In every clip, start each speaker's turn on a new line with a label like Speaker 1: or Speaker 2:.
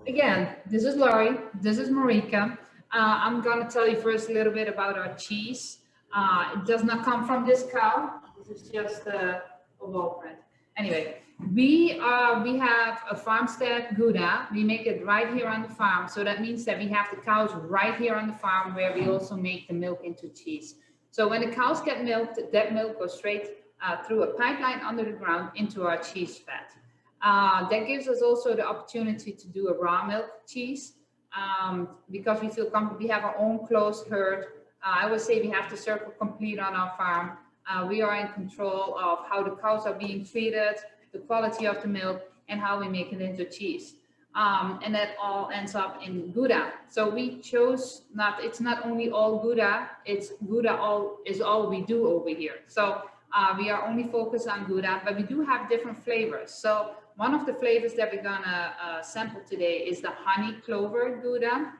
Speaker 1: Again, this is Laurie. This is Marieke. I'm going to tell you first a little bit about our cheese. It does not come from this cow. This is just a wall print. Anyway, we have a farmstead Gouda. We make it right here on the farm. So that means that we have the cows right here on the farm where we also make the milk into cheese. So when the cows get milked, that milk goes straight through a pipeline under the ground into our cheese fat. That gives us also the opportunity to do a raw milk cheese because we feel comfortable. We have our own closed herd. I would say we have the circle complete on our farm. We are in control of how the cows are being treated, the quality of the milk, and how we make it into cheese. And that all ends up in Gouda. So we chose it's not only all Gouda, it's Gouda is all we do over here. So we are only focused on Gouda, but we do have different flavors. So one of the flavors that we're gonna sample today is the honey clover Gouda.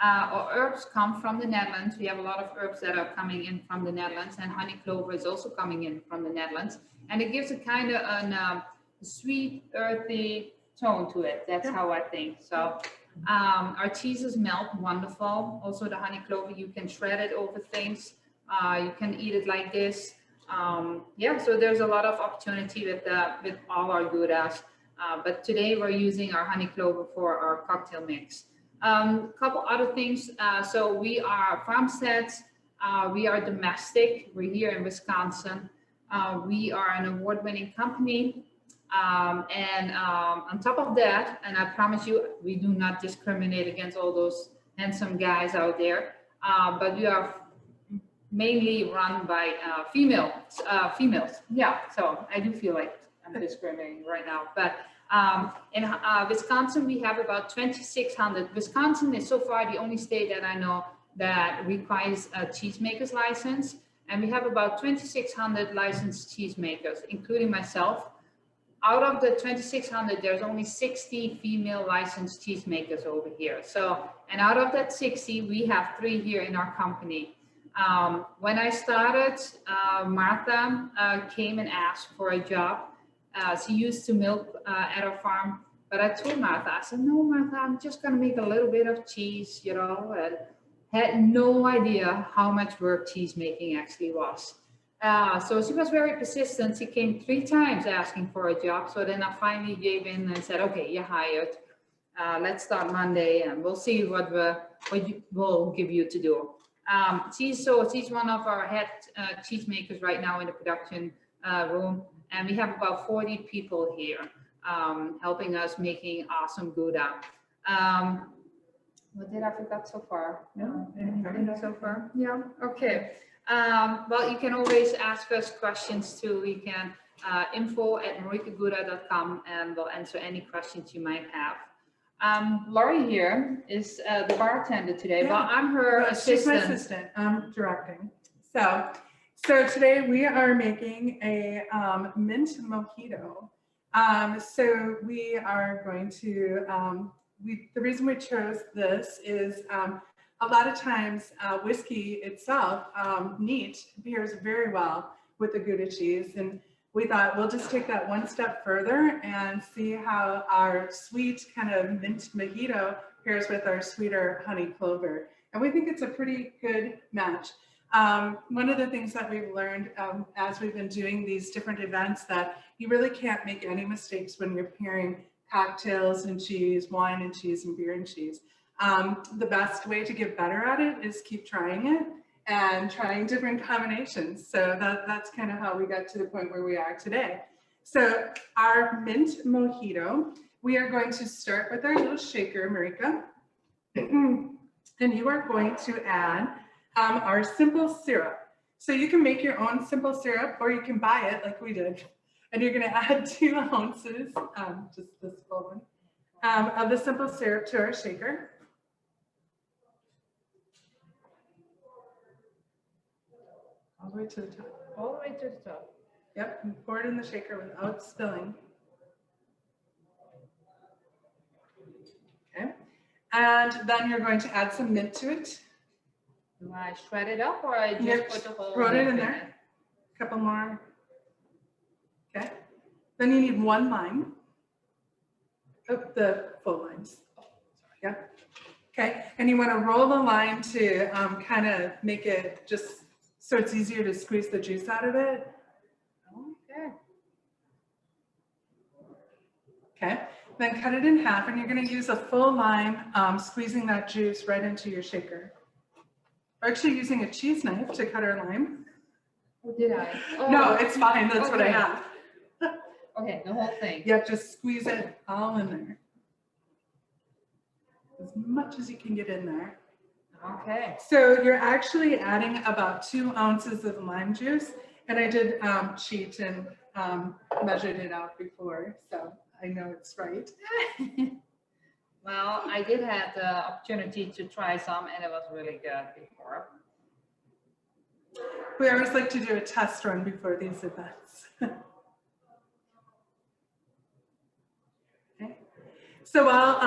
Speaker 1: Our herbs come from the Netherlands. We have a lot of herbs that are coming in from the Netherlands, and honey clover is also coming in from the Netherlands. And it gives a kind of a sweet, earthy tone to it. That's how I think. So our cheeses melt wonderful. Also the honey clover, you can shred it over things. You can eat it like this. Yeah, so there's a lot of opportunity with all our Goudas. But today we're using our honey clover for our cocktail mix. Couple other things. So we are farmsteads. We are domestic. We're here in Wisconsin. We are an award-winning company. And on top of that, and I promise you, we do not discriminate against all those handsome guys out there. But we are mainly run by females. Yeah, so I do feel like I'm discriminating right now. But in Wisconsin, we have about 2,600. Wisconsin is so far the only state that I know that requires a cheesemaker's license. And we have about 2,600 licensed cheesemakers, including myself. Out of the 2,600, there's only 60 female licensed cheesemakers over here. So, and out of that 60, we have 3 here in our company. When I started, Martha came and asked for a job. She used to milk at our farm, but I told Martha, I said, no, Martha, I'm just gonna make a little bit of cheese, you know, and had no idea how much work cheese making actually was. So she was very persistent. She came 3 times asking for a job. So then I finally gave in and said, okay, you're hired. Let's start Monday and we'll see what we'll give you to do. She's one of our head cheesemakers right now in the production room, and we have about 40 people here helping us making awesome Gouda. What did I forget so far? No, anything so far? Yeah, okay. Well, you can always ask us questions too. We can info@mariekegouda.com and we'll answer any questions you might have. Laurie here is the bartender today, but I'm her assistant.
Speaker 2: She's my assistant. I'm directing. So today we are making a mint mojito. So we are going to, the reason we chose this is a lot of times whiskey itself, neat, pairs very well with the Gouda cheese. And we thought we'll just take that one step further and see how our sweet kind of mint mojito pairs with our sweeter honey clover. And we think it's a pretty good match. One of the things that we've learned as we've been doing these different events that you really can't make any mistakes when you're pairing cocktails and cheese, wine and cheese, and beer and cheese. The best way to get better at it is keep trying it and trying different combinations. So that's kind of how we got to the point where we are today. So our mint mojito, we are going to start with our little shaker, Marieke. And you are going to add our simple syrup. So you can make your own simple syrup or you can buy it like we did. And you're gonna add 2 ounces, just this full one, of the simple syrup to our shaker. All the way to the top.
Speaker 1: All the way to the top.
Speaker 2: Yep, and pour it in the shaker without spilling. Okay, and then you're going to add some mint to it.
Speaker 1: Do I shred it up or I just put the whole
Speaker 2: throw it in there. A couple more. Okay, then you need 1 lime. the full limes. Yeah. Okay, and you want to roll the lime to kind of make it just so it's easier to squeeze the juice out of it.
Speaker 1: Okay.
Speaker 2: Okay, then cut it in half, and you're going to use a full lime, squeezing that juice right into your shaker. We're actually using a cheese knife to cut our lime.
Speaker 1: Or did I? Oh,
Speaker 2: No, it's fine. That's what I
Speaker 1: okay.
Speaker 2: have.
Speaker 1: Okay, the whole thing.
Speaker 2: Yeah, just squeeze it all in there. As much as you can get in there.
Speaker 1: Okay.
Speaker 2: So you're actually adding about 2 ounces of lime juice. And I did cheat and measured it out before, so I know it's right.
Speaker 1: Well, I did have the opportunity to try some, and it was really good before.
Speaker 2: We always like to do a test run before these events. Okay. So while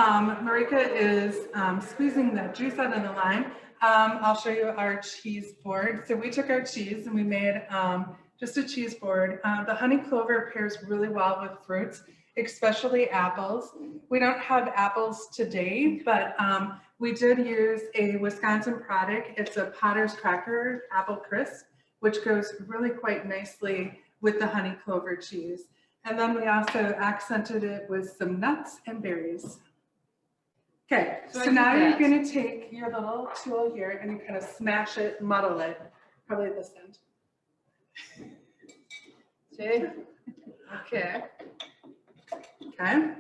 Speaker 2: Marieke is squeezing the juice out of the lime, I'll show you our cheese board. So we took our cheese and we made just a cheese board. The honey clover pairs really well with fruits, especially apples. We don't have apples today, but we did use a Wisconsin product. It's a Potter's Cracker apple crisp, which goes really quite nicely with the honey clover cheese. And then we also accented it with some nuts and berries. Okay, so now you're going to take your little tool here and you kind of smash it, muddle it, probably this end.
Speaker 1: See? Okay.
Speaker 2: Okay.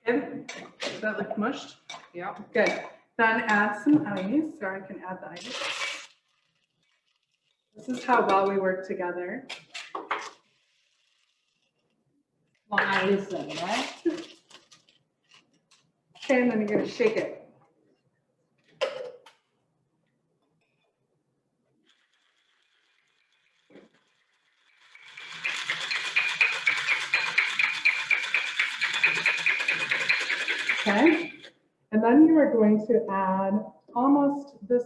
Speaker 2: Good. Does that look mushed?
Speaker 1: Yeah.
Speaker 2: Good. Then add some ice, or I can add the ice. This is how well we work together.
Speaker 1: Well, I listen, right?
Speaker 2: Okay, and then you're going to shake it. Okay, and then you are going to add almost this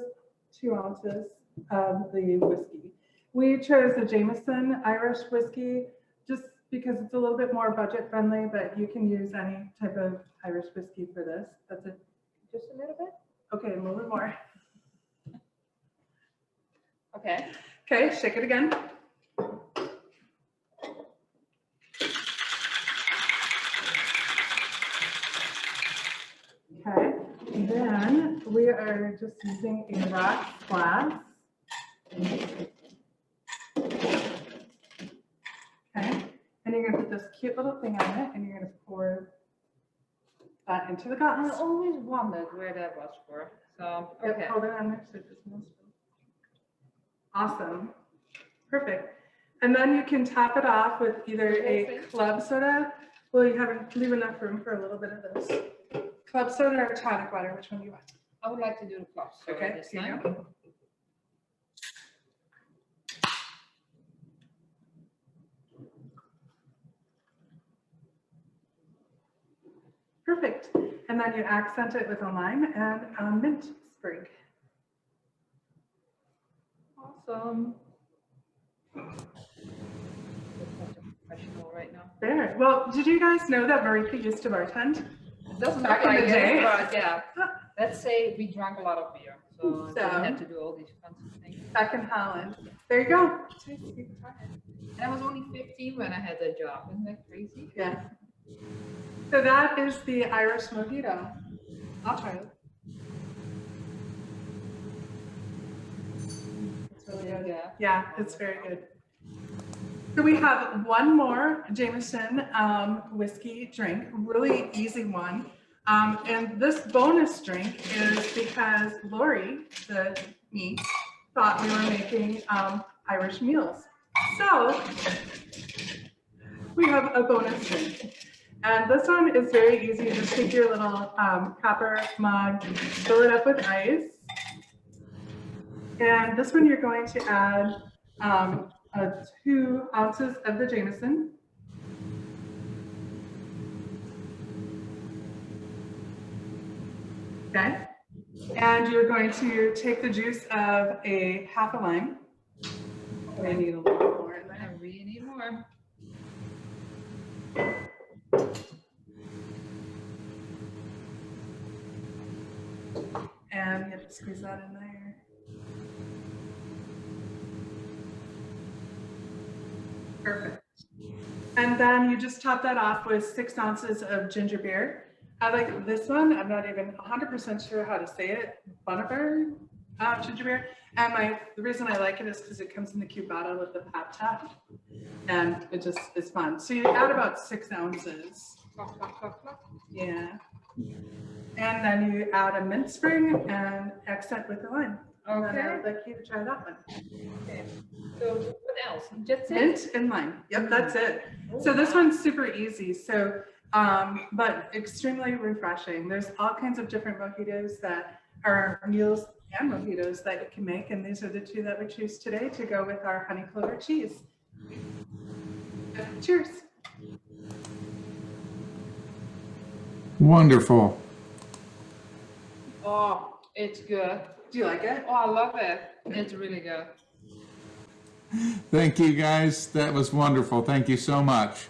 Speaker 2: 2 ounces of the whiskey. We chose the Jameson Irish whiskey just because it's a little bit more budget friendly, but you can use any type of Irish whiskey for this. That's it.
Speaker 1: Just a little bit?
Speaker 2: Okay, a little bit more.
Speaker 1: Okay.
Speaker 2: Okay, shake it again. Okay, and then we are just using a rock glass. Okay, and you're gonna put this cute little thing on it, and you're gonna pour that into the glass.
Speaker 1: I always wondered where that was for. So, okay.
Speaker 2: Yep, hold it on there so it doesn't spill. Awesome, perfect. And then you can top it off with either a club soda. Well, you haven't leave enough room for a little bit of this. Club soda or tonic water, which one do you want?
Speaker 1: I would like to do the club soda
Speaker 2: Okay,
Speaker 1: this
Speaker 2: here you
Speaker 1: time.
Speaker 2: go. Perfect. And then you accent it with a lime and a mint sprig.
Speaker 1: Awesome. Professional right now.
Speaker 2: There. Well, did you guys know that Marieke used to bartend?
Speaker 1: It doesn't
Speaker 2: Back
Speaker 1: look
Speaker 2: in
Speaker 1: like
Speaker 2: the day.
Speaker 1: it, but yeah. Let's say we drank a lot of beer, so we didn't have to do all these fancy things.
Speaker 2: Back in Holland. There you go.
Speaker 1: And I was only 15 when I had that job. Isn't that crazy?
Speaker 2: Yeah. So that is the Irish Mojito. I'll try it. It's really good.
Speaker 1: Yeah.
Speaker 2: Yeah, it's very good. So we have one more Jameson whiskey drink, really easy one. And this bonus drink is because Laurie, me, thought we were making Irish mules. So we have a bonus drink. And this one is very easy. You just take your little copper mug, fill it up with ice. And this one you're going to add 2 ounces of the Jameson. Okay. And you're going to take the juice of a half a lime. We need a little bit more in
Speaker 1: I
Speaker 2: there.
Speaker 1: really need more.
Speaker 2: Squeeze that in there. Perfect. And then you just top that off with 6 ounces of ginger beer. I like this one. I'm not even 100% sure how to say it. Bunnaberg ginger beer. And the reason I like it is because it comes in the cute bottle with the pop top. And it just is fun. So you add about 6 ounces. Yeah. And then you add a mint spring and accent with the lime.
Speaker 1: Okay.
Speaker 2: And I'd like you to try that one.
Speaker 1: Okay. So what else? Just it?
Speaker 2: Mint and lime. Yep, that's it. So this one's super easy. So, but extremely refreshing. There's all kinds of different mojitos that are mules and mojitos that you can make. And these are the 2 that we choose today to go with our honey clover cheese. Cheers.
Speaker 3: Wonderful.
Speaker 1: Oh, it's good.
Speaker 2: Do you like it?
Speaker 1: Oh, I love it. It's really good.
Speaker 3: Thank you, guys. That was wonderful. Thank you so much.